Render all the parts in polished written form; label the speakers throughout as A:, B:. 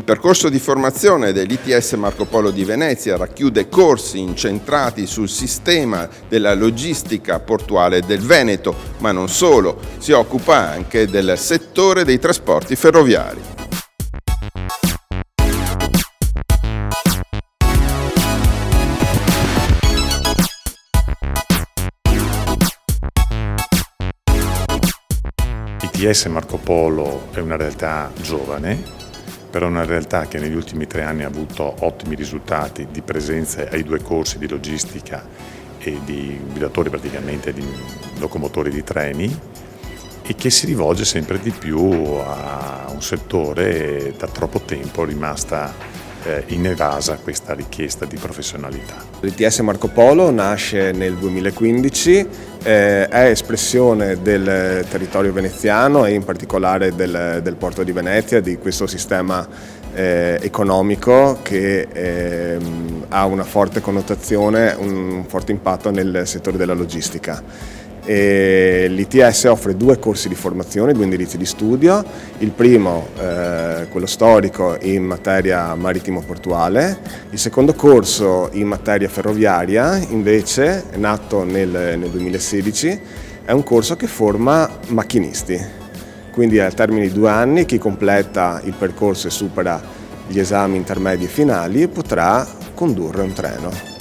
A: percorso di formazione dell'ITS Marco Polo di Venezia racchiude corsi incentrati sul sistema della logistica portuale del Veneto, ma non solo, si occupa anche del settore dei trasporti ferroviari.
B: ITS Marco Polo è una realtà giovane, però una realtà che negli ultimi 3 anni ha avuto ottimi risultati di presenza ai 2 corsi di logistica e di guidatori praticamente di locomotori di treni, e che si rivolge sempre di più a un settore da troppo tempo rimasta inevasa questa richiesta di professionalità.
C: L'ITS Marco Polo nasce nel 2015, è espressione del territorio veneziano e in particolare del porto di Venezia, di questo sistema economico che ha una forte connotazione, un forte impatto nel settore della logistica. L'ITS offre 2 corsi di formazione, 2 indirizzi di studio. Il primo, quello storico, in materia marittimo-portuale. Il secondo corso in materia ferroviaria, invece, è nato nel 2016, è un corso che forma macchinisti. Quindi al termine di 2 anni chi completa il percorso e supera gli esami intermedi e finali potrà condurre un treno.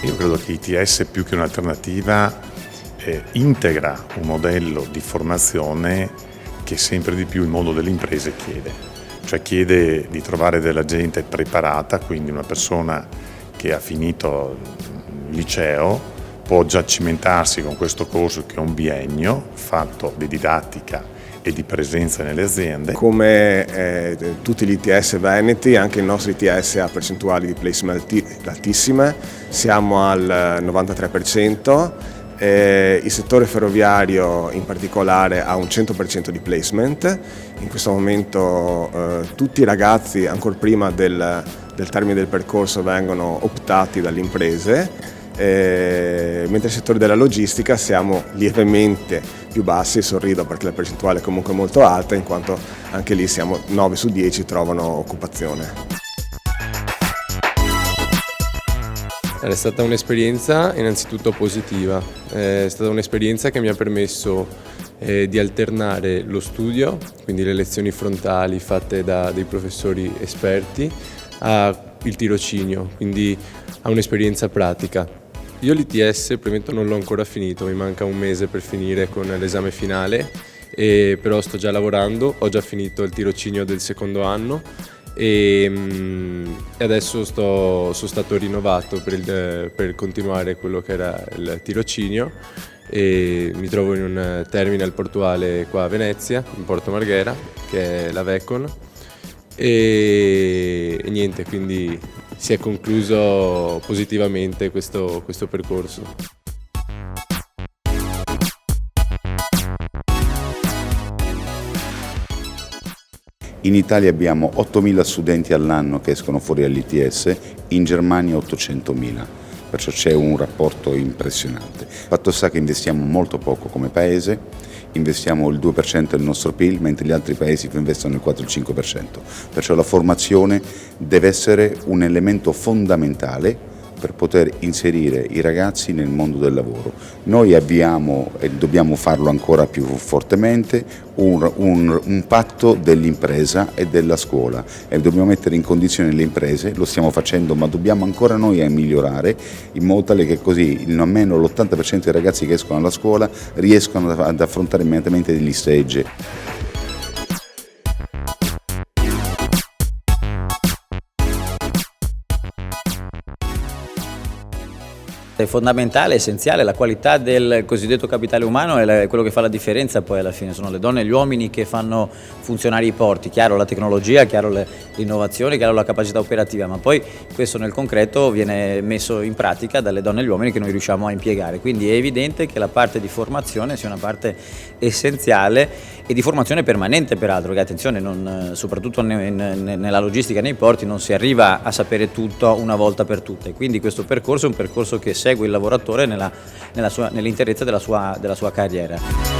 B: Io credo che ITS, più che un'alternativa, integra un modello di formazione che sempre di più il mondo delle imprese chiede. Cioè chiede di trovare della gente preparata, quindi una persona che ha finito il liceo può già cimentarsi con questo corso che è un biennio fatto di didattica e di presenza nelle aziende.
C: Come tutti gli ITS veneti, anche il nostro ITS ha percentuali di placement altissime, siamo al 93%, il settore ferroviario in particolare ha un 100% di placement. In questo momento tutti i ragazzi, ancora prima del termine del percorso, vengono optati dalle imprese. Mentre il settore della logistica siamo lievemente più bassi, sorrido perché la percentuale è comunque molto alta, in quanto anche lì siamo 9 su 10 trovano occupazione.
D: È stata un'esperienza innanzitutto positiva, è stata un'esperienza che mi ha permesso di alternare lo studio, quindi le lezioni frontali fatte da dei professori esperti, al tirocinio, quindi a un'esperienza pratica. Io l'ITS, premetto, non l'ho ancora finito, mi manca un mese per finire con l'esame finale, però sto già lavorando, ho già finito il tirocinio del secondo anno e adesso sono stato rinnovato per continuare quello che era il tirocinio e mi trovo in un terminal portuale qua a Venezia, in Porto Marghera, che è la Vecon, e niente, quindi si è concluso positivamente questo percorso.
E: In Italia abbiamo 8.000 studenti all'anno che escono fuori dall'ITS, in Germania 800.000, perciò c'è un rapporto impressionante. Fatto sta che investiamo molto poco come paese, investiamo il 2% del nostro PIL, mentre gli altri paesi investono il 4-5%. Perciò la formazione deve essere un elemento fondamentale per poter inserire i ragazzi nel mondo del lavoro. Noi abbiamo, e dobbiamo farlo ancora più fortemente, un patto dell'impresa e della scuola e dobbiamo mettere in condizione le imprese, lo stiamo facendo, ma dobbiamo ancora noi migliorare in modo tale che così almeno l'80% dei ragazzi che escono dalla scuola riescono ad affrontare immediatamente degli stage.
F: È fondamentale, essenziale, la qualità del cosiddetto capitale umano è quello che fa la differenza poi alla fine, sono le donne e gli uomini che fanno funzionare i porti, chiaro la tecnologia, chiaro l'innovazione, chiaro la capacità operativa, ma poi questo nel concreto viene messo in pratica dalle donne e gli uomini che noi riusciamo a impiegare, quindi è evidente che la parte di formazione sia una parte essenziale e di formazione permanente peraltro, che attenzione, soprattutto nella logistica e nei porti non si arriva a sapere tutto una volta per tutte, quindi questo percorso è un percorso che segue il lavoratore nell'interezza della sua carriera.